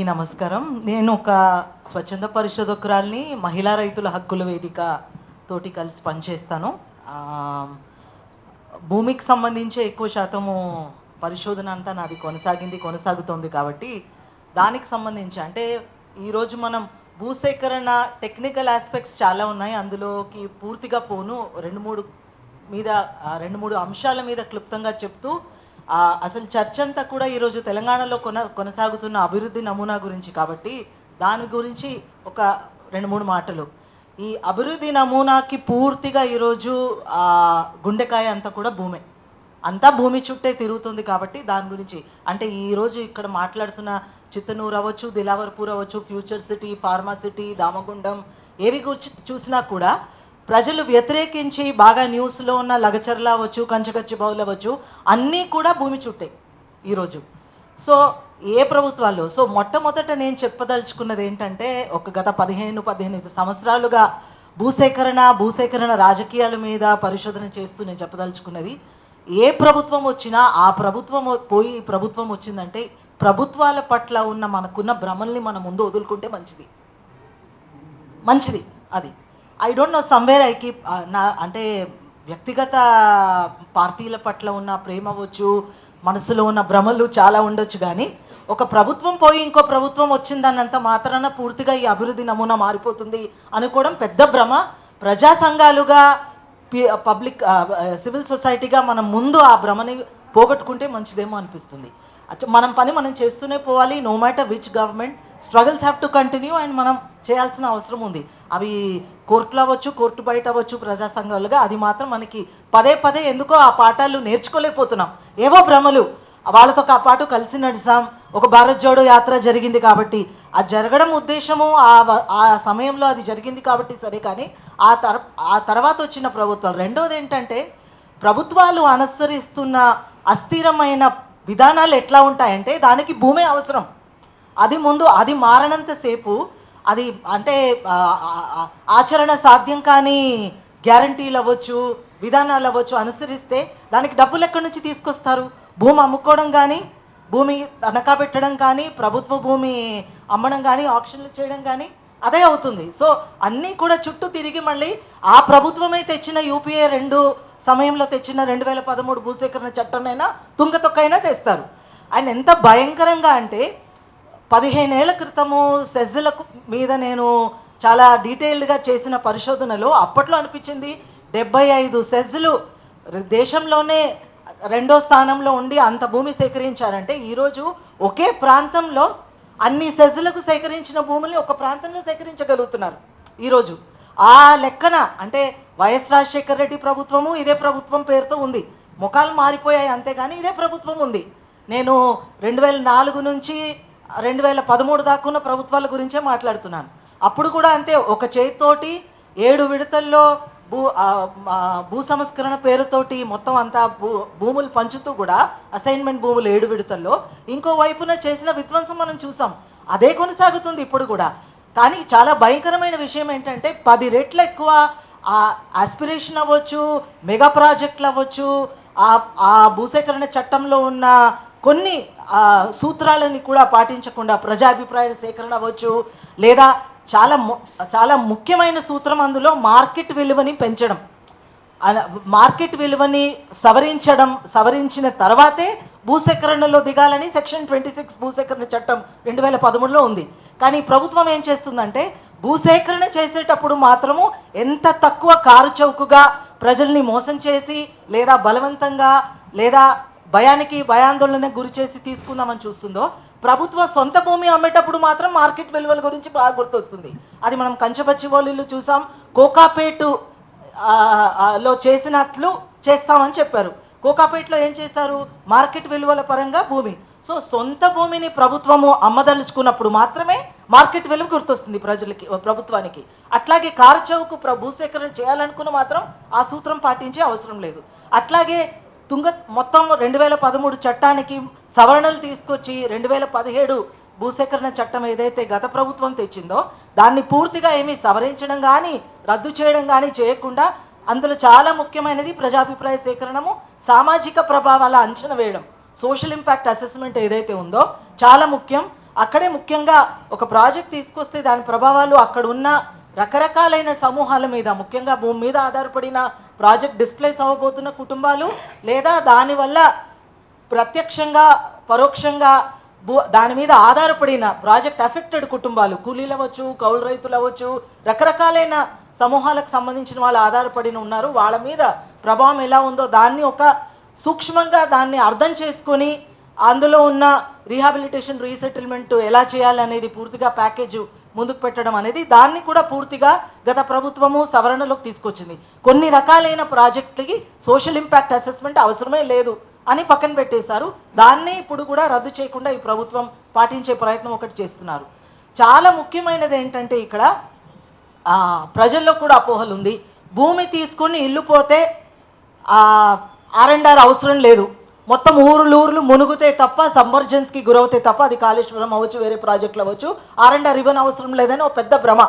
నమస్కారం. నేను ఒక స్వచ్ఛంద పరిశోధకురాల్ని, మహిళా రైతుల హక్కుల వేదిక తోటి కలిసి పనిచేస్తాను. భూమికి సంబంధించి ఎక్కువ శాతము పరిశోధన అంతా నాది కొనసాగుతోంది కాబట్టి దానికి సంబంధించి అంటే ఈరోజు మనం భూసేకరణ టెక్నికల్ ఆస్పెక్ట్స్ చాలా ఉన్నాయి. అందులోకి పూర్తిగా పోను, రెండు మూడు అంశాల మీద క్లుప్తంగా చెప్తూ అసలు చర్చ అంతా కూడా ఈరోజు తెలంగాణలో కొనసాగుతున్న అభివృద్ధి నమూనా గురించి కాబట్టి దాని గురించి ఒక 2-3 మాటలు. ఈ అభివృద్ధి నమూనాకి పూర్తిగా ఈరోజు గుండెకాయ అంతా కూడా భూమి చుట్టే తిరుగుతుంది కాబట్టి దాని గురించి అంటే ఈరోజు ఇక్కడ మాట్లాడుతున్న చిత్తనూరు అవ్వచ్చు, దిలావర్పూర్ అవ్వచ్చు, future city, pharma city, Damagundam ఏవి గురించి చూసినా కూడా ప్రజలు వ్యతిరేకించి బాగా న్యూస్లో ఉన్న లగచర్ల అవ్వచ్చు, కంచగచ్చిబౌలి అవ్వచ్చు, అన్నీ కూడా భూమి చుట్టే ఈరోజు. సో ఏ ప్రభుత్వాల్లో మొట్టమొదట నేను చెప్పదలుచుకున్నది ఏంటంటే ఒక గత 15 సంవత్సరాలుగా భూసేకరణ రాజకీయాల మీద పరిశోధన చేస్తూ నేను చెప్పదలుచుకున్నది, ఏ ప్రభుత్వం వచ్చినా ఆ ప్రభుత్వం పోయి ప్రభుత్వం వచ్చిందంటే ప్రభుత్వాల పట్ల ఉన్న మనకున్న భ్రమల్ని మన ముందు వదులుకుంటే మంచిది. అది I don't know, somewhere I keep అంటే వ్యక్తిగత పార్టీల పట్ల ఉన్న ప్రేమ అవ్వచ్చు, మనసులో ఉన్న భ్రమలు చాలా ఉండొచ్చు, కానీ ఒక ప్రభుత్వం పోయి ఇంకో ప్రభుత్వం వచ్చిందన్నంత మాత్రాన పూర్తిగా ఈ అభివృద్ధి నమూనా మారిపోతుంది అనుకోవడం పెద్ద భ్రమ. ప్రజా సంఘాలుగా, పబ్లిక్ సివిల్ సొసైటీగా మనం ముందు ఆ భ్రమని పోగొట్టుకుంటే మంచిదేమో అనిపిస్తుంది. మనం పని మనం చేస్తూనే పోవాలి. No matter which government, struggles have to continue and మనం చేయాల్సిన అవసరం ఉంది. అవి కోర్టులు అవ్వచ్చు, కోర్టు బయట అవ్వచ్చు, ప్రజా సంఘాలుగా అది మాత్రం మనకి పదే ఎందుకో ఆ పాఠాలు నేర్చుకోలేకపోతున్నాం. ఏవో భ్రమలు, వాళ్ళతో పాటు కలిసి నడిచాం, ఒక భారత్ జోడో యాత్ర జరిగింది కాబట్టి ఆ జరగడం ఉద్దేశము ఆ సమయంలో అది జరిగింది కాబట్టి సరే, కానీ ఆ తర్వాత వచ్చిన ప్రభుత్వాలు. రెండోది ఏంటంటే ప్రభుత్వాలు అనుసరిస్తున్న అస్థిరమైన విధానాలు ఎట్లా ఉంటాయంటే దానికి భూమే అవసరం. అది మారనంతసేపు అది అంటే ఆచరణ సాధ్యం కానీ గ్యారంటీలు అవ్వచ్చు, విధానాలు అవ్వచ్చు అనుసరిస్తే దానికి డబ్బులు ఎక్కడి నుంచి తీసుకొస్తారు? భూమి అమ్ముకోవడం కానీ, భూమి తనఖా పెట్టడం కానీ, ప్రభుత్వ భూమి అమ్మడం కానీ, ఆక్షన్లు చేయడం కానీ అదే అవుతుంది. సో అన్నీ కూడా చుట్టూ తిరిగి మళ్ళీ ఆ ప్రభుత్వమే తెచ్చిన యూపీఏ 2 సమయంలో తెచ్చిన 2013 భూసేకరణ చట్టంనైనా తుంగతొక్కైనా తెస్తారు. అండ్ ఎంత భయంకరంగా అంటే 15 ఏళ్ల క్రితము సెజ్ల మీద నేను చాలా డీటెయిల్డ్గా చేసిన పరిశోధనలో అప్పట్లో అనిపించింది 75 సెజ్లు దేశంలోనే 2వ స్థానంలో ఉండి అంత భూమి సేకరించారంటే ఈరోజు ఒకే ప్రాంతంలో అన్ని సెజ్లకు సేకరించిన భూముల్ని ఒక ప్రాంతంలో సేకరించగలుగుతున్నారు. ఈరోజు ఆ లెక్కన అంటే వైఎస్ రాజశేఖర రెడ్డి ప్రభుత్వము ఇదే ప్రభుత్వం పేరుతో ఉంది, ముఖాలు మారిపోయాయి అంతేగాని ఇదే ప్రభుత్వం ఉంది. నేను 2004 నుంచి 2013 దాకా ఉన్న ప్రభుత్వాల గురించే మాట్లాడుతున్నాను. అప్పుడు కూడా అంతే, ఒక చేతితోటి 7 విడతల్లో భూ సంస్కరణ పేరుతోటి మొత్తం అంతా భూములు పంచుతూ కూడా అసైన్మెంట్ భూములు 7 విడతల్లో ఇంకో వైపున చేసిన విధ్వంసం మనం చూసాం. అదే కొనసాగుతుంది ఇప్పుడు కూడా. కానీ చాలా భయంకరమైన విషయం ఏంటంటే 10 రెట్లు ఎక్కువ ఆస్పిరేషన్ అవ్వచ్చు, మెగా ప్రాజెక్టులు అవ్వచ్చు, ఆ భూసేకరణ చట్టంలో ఉన్న కొన్ని సూత్రాలని కూడా పాటించకుండా ప్రజాభిప్రాయ సేకరణ అవ్వచ్చు, లేదా చాలా ముఖ్యమైన సూత్రం అందులో మార్కెట్ విలువని పెంచడం, మార్కెట్ విలువని సవరించిన తర్వాతే భూసేకరణలో దిగాలని సెక్షన్ 26 భూసేకరణ చట్టం 2013లో ఉంది. కానీ ప్రభుత్వం ఏం చేస్తుందంటే భూసేకరణ చేసేటప్పుడు మాత్రము ఎంత తక్కువ కారు చౌకగా ప్రజల్ని మోసం చేసి లేదా బలవంతంగా లేదా భయాందోళనకు గురి చేసి తీసుకుందామని చూస్తుందో, ప్రభుత్వం సొంత భూమి అమ్మేటప్పుడు మాత్రం మార్కెట్ విలువల గురించి బాగా గుర్తొస్తుంది. అది మనం కంచబచ్చిబౌలిలో చూసాం. కోకాపేటు లో చేసినట్లు చేస్తామని చెప్పారు. కోకాపేటలో ఏం చేశారు? మార్కెట్ విలువల పరంగా భూమి. సో సొంత భూమిని ప్రభుత్వము అమ్మదలుచుకున్నప్పుడు మాత్రమే మార్కెట్ విలువ గుర్తొస్తుంది ప్రభుత్వానికి. అట్లాగే కారు చౌకు భూసేకరణ చేయాలనుకున్న మాత్రం ఆ సూత్రం పాటించే అవసరం లేదు. అట్లాగే మొత్తం 2013 చట్టానికి సవరణలు తీసుకొచ్చి 2017 భూసేకరణ చట్టం ఏదైతే గత ప్రభుత్వం తెచ్చిందో దాన్ని పూర్తిగా ఏమీ సవరించడం కానీ రద్దు చేయడం కానీ చేయకుండా అందులో చాలా ముఖ్యమైనది ప్రజాభిప్రాయ సేకరణము, సామాజిక ప్రభావాల అంచనా వేయడం, సోషల్ ఇంపాక్ట్ అసెస్మెంట్ ఏదైతే ఉందో చాలా ముఖ్యం. అక్కడే ముఖ్యంగా ఒక ప్రాజెక్ట్ తీసుకొస్తే దాని ప్రభావాలు అక్కడ ఉన్న రకరకాలైన సమూహాల మీద, ముఖ్యంగా భూమి మీద ఆధారపడిన ప్రాజెక్ట్ డిస్ప్లేస్ అవ్వబోతున్న కుటుంబాలు, లేదా దానివల్ల ప్రత్యక్షంగా పరోక్షంగా దాని మీద ఆధారపడిన ప్రాజెక్ట్ అఫెక్టెడ్ కుటుంబాలు, కూలీలు అవ్వచ్చు, కౌలు రైతులు అవ్వచ్చు, రకరకాలైన సమూహాలకు సంబంధించిన వాళ్ళు ఆధారపడిన ఉన్నారు. వాళ్ళ మీద ప్రభావం ఎలా ఉందో దాన్ని ఒక సూక్ష్మంగా దాన్ని అర్థం చేసుకొని అందులో ఉన్న రీహాబిలిటేషన్, రీసెటిల్మెంట్ ఎలా చేయాలనేది పూర్తిగా ప్యాకేజ్ ముందుకు పెట్టడం అనేది, దాన్ని కూడా పూర్తిగా గత ప్రభుత్వము సవరణలోకి తీసుకొచ్చింది. కొన్ని రకాలైన ప్రాజెక్టులకి సోషల్ ఇంపాక్ట్ అసెస్మెంట్ అవసరమే లేదు అని పక్కన పెట్టేశారు. దాన్ని ఇప్పుడు కూడా రద్దు చేయకుండా ఈ ప్రభుత్వం పాటించే ప్రయత్నం ఒకటి చేస్తున్నారు. చాలా ముఖ్యమైనది ఏంటంటే ఇక్కడ ప్రజల్లో కూడా అపోహలు ఉంది. భూమి తీసుకుని ఇల్లు పోతే R&R అవసరం లేదు, మొత్తం ఊర్లు మునుగుతే తప్ప, సబ్మర్జెన్స్కి గురవుతే తప్ప, అది కాళేశ్వరం అవ్వచ్చు, వేరే ప్రాజెక్టులు అవ్వచ్చు, R&R ఇవ్వని అవసరం లేదని ఒక పెద్ద భ్రమ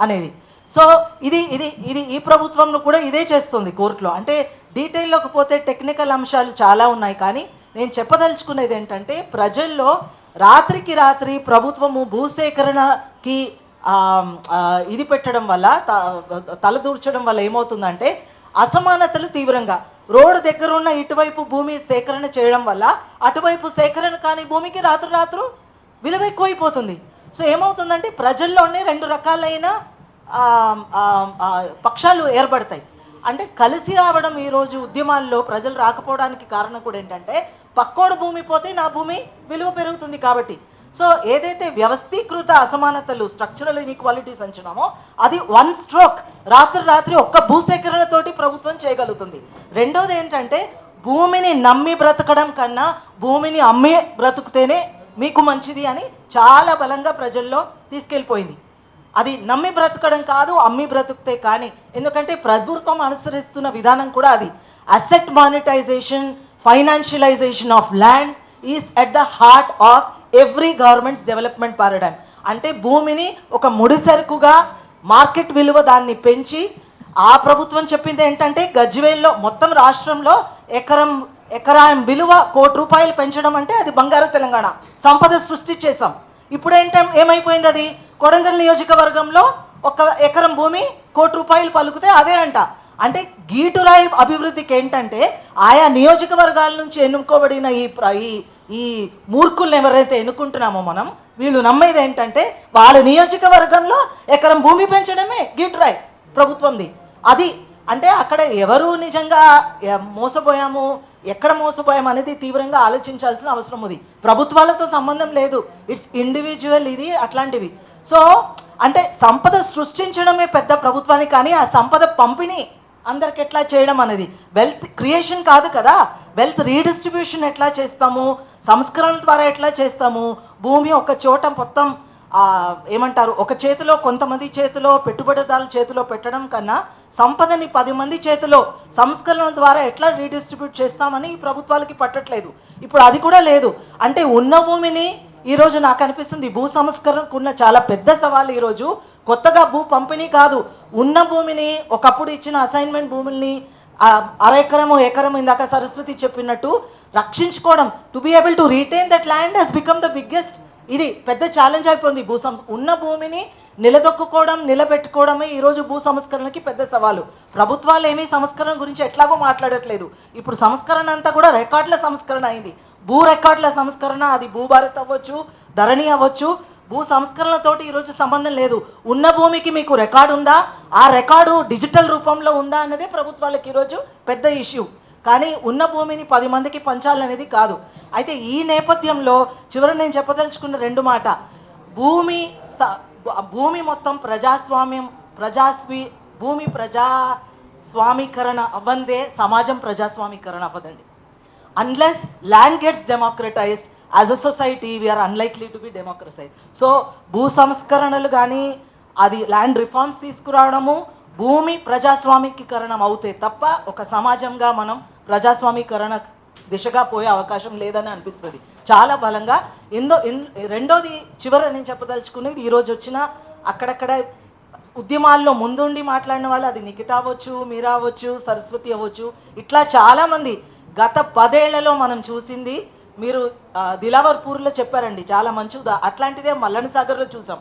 అనేది. సో ఇది ఇది ఇది ఈ ప్రభుత్వంలో కూడా ఇదే చేస్తుంది కోర్టులో. అంటే డీటెయిల్లోకి పోతే టెక్నికల్ అంశాలు చాలా ఉన్నాయి. కానీ నేను చెప్పదలుచుకునేది ఏంటంటే, ప్రజల్లో రాత్రికి రాత్రి ప్రభుత్వము భూసేకరణకి ఇది పెట్టడం వల్ల, తలదూర్చడం వల్ల ఏమవుతుందంటే అసమానతలు తీవ్రంగా, రోడ్డు దగ్గర ఉన్న ఇటువైపు భూమి సేకరణ చేయడం వల్ల అటువైపు సేకరణ కానీ భూమికి రాత్రు విలువ ఎక్కువైపోతుంది. సో ఏమవుతుందంటే ప్రజల్లోనే రెండు రకాలైన పక్షాలు ఏర్పడతాయి. అంటే కలిసి రావడం ఈరోజు ఉద్యమాల్లో ప్రజలు రాకపోవడానికి కారణం కూడా ఏంటంటే, పక్కోడు భూమి పోతే నా భూమి విలువ పెరుగుతుంది కాబట్టి. సో ఏదైతే వ్యవస్థీకృత అసమానతలు, స్ట్రక్చరల్ ఇన్ఈక్వాలిటీస్ అంటున్నామో అది వన్ స్ట్రోక్ రాత్రి ఒక్క భూసేకరణతోటి ప్రభుత్వం చేయగలుగుతుంది. రెండోది ఏంటంటే, భూమిని నమ్మి బ్రతకడం కన్నా భూమిని అమ్మి బ్రతుకుతేనే మీకు మంచిది అని చాలా బలంగా ప్రజల్లో తీసుకెళ్ళిపోయింది. అది నమ్మి బ్రతకడం కాదు, అమ్మి బ్రతుకుతే కానీ. ఎందుకంటే ప్రభుత్వం అనుసరిస్తున్న విధానం కూడా అది. Asset monetisation, financialisation of land is at the heart of every government's development paradigm. అంటే భూమిని ఒక ముడిసరుకుగా, మార్కెట్ విలువ దాన్ని పెంచి, ఆ ప్రభుత్వం చెప్పింది ఏంటంటే గజ్వేల్లో మొత్తం రాష్ట్రంలో ఎకరా విలువ ₹1,00,00,000 పెంచడం అంటే అది బంగారు తెలంగాణ, సంపద సృష్టి చేసాం. ఇప్పుడు ఏమైపోయింది, అది కొడంగల్ నియోజకవర్గంలో ఒక ఎకరం భూమి ₹1,00,00,000 పలుకుతే అదే అంట. అంటే గీటురాయి అభివృద్ధికి ఏంటంటే ఆయా నియోజకవర్గాల నుంచి ఎన్నుకోబడిన ఈ మూర్ఖుల్ని ఎవరైతే ఎన్నుకుంటున్నామో మనం, వీళ్ళు నమ్మేది ఏంటంటే వాళ్ళ నియోజకవర్గంలో ఎకరం భూమి పెంచడమే గీటురాయి ప్రభుత్వంది. అది అంటే అక్కడ ఎవరు నిజంగా మోసపోయాము, ఎక్కడ మోసపోయాము అనేది తీవ్రంగా ఆలోచించాల్సిన అవసరం ఉంది. ప్రభుత్వాలతో సంబంధం లేదు, ఇట్స్ ఇండివిజువల్ ఇది అట్లాంటివి. సో అంటే సంపద సృష్టించడమే పెద్ద ప్రభుత్వానికి, కానీ ఆ సంపద పంపిణీ అందరికి ఎట్లా చేయడం అనేది వెల్త్ క్రియేషన్ కాదు కదా. వెల్త్ రీడిస్ట్రిబ్యూషన్ ఎట్లా చేస్తాము, సంస్కరణ ద్వారా ఎట్లా చేస్తాము, భూమి ఒక చోట మొత్తం ఏమంటారు ఒక చేతిలో, కొంతమంది చేతిలో, పెట్టుబడిదారుల చేతిలో పెట్టడం కన్నా సంపదని 10 మంది చేతిలో సంస్కరణ ద్వారా ఎట్లా రీడిస్ట్రిబ్యూట్ చేస్తామని ఈ ప్రభుత్వాలకి పట్టట్లేదు. ఇప్పుడు అది కూడా లేదు. అంటే ఉన్న భూమిని ఈరోజు నాకు అనిపిస్తుంది భూ సంస్కరణకు ఉన్న చాలా పెద్ద సవాలు ఈరోజు కొత్తగా భూ పంపిణీ కాదు, ఉన్న భూమిని ఒకప్పుడు ఇచ్చిన అసైన్మెంట్ భూముల్ని ఎకరం ఇందాక సరస్వతి చెప్పినట్టు రక్షించుకోవడం, to be able to retain that land he's become the biggest, ఇది పెద్ద ఛాలెంజ్ అయిపోయింది. ఉన్న భూమిని నిలదొక్కుకోవడం, నిలబెట్టుకోవడమే ఈరోజు భూ సంస్కరణకి పెద్ద సవాలు. ప్రభుత్వాలు ఏమీ సంస్కరణ గురించి ఎట్లాగో మాట్లాడట్లేదు. ఇప్పుడు సంస్కరణ అంతా కూడా రికార్డుల సంస్కరణ అయింది, భూ రికార్డుల సంస్కరణ. అది భూభారత్ అవ్వచ్చు, ధరణి అవ్వచ్చు. భూ సంస్కరణలతోటి ఈరోజు సంబంధం లేదు. ఉన్న భూమికి మీకు రికార్డు ఉందా, ఆ రికార్డు డిజిటల్ రూపంలో ఉందా అన్నదే ప్రభుత్వాలకు ఈరోజు పెద్ద ఇష్యూ. కానీ ఉన్న భూమిని 10 మందికి పంచాలనేది కాదు. అయితే ఈ నేపథ్యంలో చివరి నేను చెప్పదలుచుకున్న రెండు మాట, భూమి మొత్తం భూమి ప్రజాస్వామీకరణ అవ్వందే సమాజం ప్రజాస్వామీకరణ అవ్వదండి. Unless land gets democratised as a society we're unlikely to be democratised. So భూ సంస్కరణలు కానీ, అది ల్యాండ్ రిఫార్మ్స్ తీసుకురావడము, భూమి ప్రజాస్వామికీకరణం అవుతే తప్ప ఒక సమాజంగా మనం ప్రజాస్వామీకరణ దిశగా పోయే అవకాశం లేదని అనిపిస్తుంది చాలా బలంగా. రెండోది చివరి నేను చెప్పదలుచుకునేది, ఈరోజు వచ్చిన అక్కడక్కడ ఉద్యమాల్లో ముందుండి మాట్లాడిన వాళ్ళు, అది నిఖిత అవ్వచ్చు, మీరా అవ్వచ్చు, సరస్వతి అవ్వచ్చు, ఇట్లా చాలామంది గత 10 ఏళ్లలో మనం చూసింది మీరు దిలావర్పూర్లో చెప్పారండి, చాలా మంచి అట్లాంటిదే మల్లన సాగర్లో చూసాం.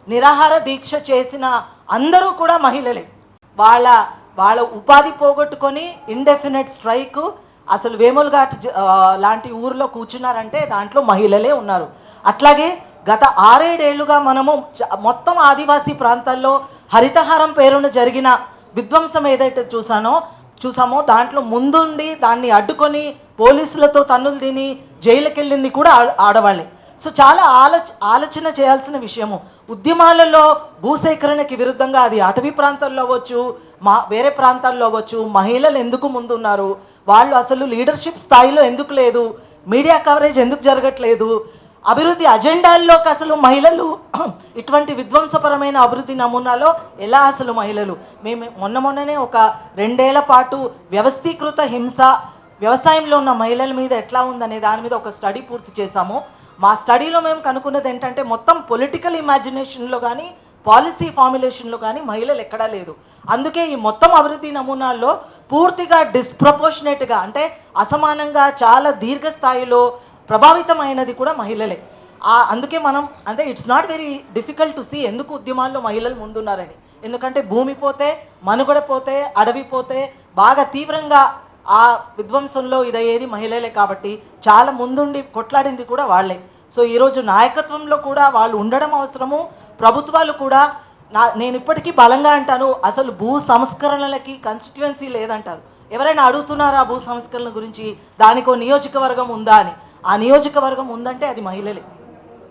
నిరాహార దీక్ష చేసిన అందరూ కూడా మహిళలే. వాళ్ళ వాళ్ళ ఉపాధి పోగొట్టుకొని ఇండెఫినెట్ స్ట్రైక్, అసలు వేములఘాట్ లాంటి ఊర్లో కూర్చున్నారంటే దాంట్లో మహిళలే ఉన్నారు. అట్లాగే గత 6-7 ఏళ్లుగా మనము మొత్తం ఆదివాసీ ప్రాంతాల్లో హరితహారం పేరున జరిగిన విధ్వంసం ఏదైతే చూసామో దాంట్లో ముందుండి దాన్ని అడ్డుకొని పోలీసులతో తన్నులు తిని జైలుకి వెళ్ళింది కూడా ఆడవాళ్ళే. సో చాలా ఆలోచన చేయాల్సిన విషయము. ఉద్యమాలలో భూసేకరణకి విరుద్ధంగా అది అటవీ ప్రాంతాల్లో అవ్వచ్చు, వేరే ప్రాంతాల్లో అవ్వచ్చు, మహిళలు ఎందుకు ముందున్నారు, వాళ్ళు అసలు లీడర్షిప్ స్థాయిలో ఎందుకు లేదు, మీడియా కవరేజ్ ఎందుకు జరగట్లేదు, అభివృద్ధి అజెండాల్లోకి అసలు మహిళలు ఇటువంటి విధ్వంసపరమైన అభివృద్ధి నమూనాలో ఎలా అసలు మహిళలు. మేము మొన్ననే ఒక 2 ఏళ్ల పాటు వ్యవస్థీకృత హింస వ్యవసాయంలో ఉన్న మహిళల మీద ఎట్లా ఉందనే దాని మీద ఒక స్టడీ పూర్తి చేశాము. మా స్టడీలో మేము కనుక్కున్నది ఏంటంటే మొత్తం పొలిటికల్ ఇమాజినేషన్లో కానీ పాలసీ ఫార్ములేషన్లో కానీ మహిళలు ఎక్కడా లేదు. అందుకే ఈ మొత్తం అభివృద్ధి నమూనాల్లో పూర్తిగా డిస్ప్రపోర్షనేట్గా, అంటే అసమానంగా చాలా దీర్ఘస్థాయిలో ప్రభావితమైనది కూడా మహిళలే. అందుకే మనం అంటే it's not very difficult to see ఎందుకు ఉద్యమాల్లో మహిళలు ముందున్నారని. ఎందుకంటే భూమి పోతే, మనుగడ పోతే, అడవి పోతే బాగా తీవ్రంగా ఆ విధ్వంసంలో ఇదయ్యేది మహిళలే కాబట్టి చాలా ముందుండి కొట్లాడింది కూడా వాళ్ళే. సో ఈరోజు నాయకత్వంలో కూడా వాళ్ళు ఉండడం అవసరము. ప్రభుత్వాలు కూడా నేను ఇప్పటికీ బలంగా అంటాను, అసలు భూ సంస్కరణలకి కాన్స్టిట్యుయెన్సీ లేదంటారు. ఎవరైనా అడుగుతున్నారా భూ సంస్కరణ గురించి, దానికో నియోజకవర్గం ఉందా అని. ఆ నియోజకవర్గం ఉందంటే అది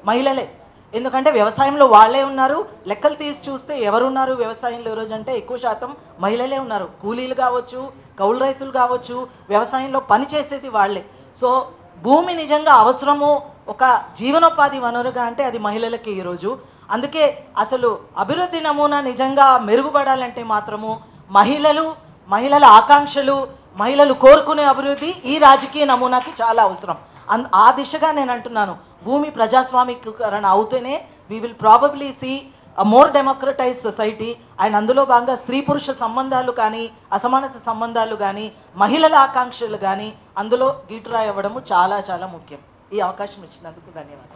మహిళలే. ఎందుకంటే వ్యవసాయంలో వాళ్ళే ఉన్నారు. లెక్కలు తీసి చూస్తే ఎవరున్నారు వ్యవసాయంలో ఈరోజు అంటే ఎక్కువ శాతం మహిళలే ఉన్నారు. కూలీలు కావచ్చు, కౌలు రైతులు కావచ్చు, వ్యవసాయంలో పని చేసేది వాళ్ళే. సో భూమి నిజంగా అవసరము ఒక జీవనోపాధి వనరుగా అంటే అది మహిళలకి ఈరోజు. అందుకే అసలు అభివృద్ధి నమూనా నిజంగా మెరుగుపడాలంటే మాత్రము మహిళల ఆకాంక్షలు, మహిళలు కోరుకునే అభివృద్ధి ఈ రాజకీయ నమూనాకి చాలా అవసరం. ఆ దిశగా నేను అంటున్నాను, భూమి ప్రజాస్వామికరణ అవుతేనే we will probably see a more democratize society. And అందులో భాగంగా స్త్రీ పురుష సంబంధాలు కానీ, అసమానత సంబంధాలు కానీ, మహిళల ఆకాంక్షలు కానీ అందులో గీటురాయి అవ్వడము చాలా చాలా ముఖ్యం. ఈ అవకాశం ఇచ్చినందుకు ధన్యవాదాలు.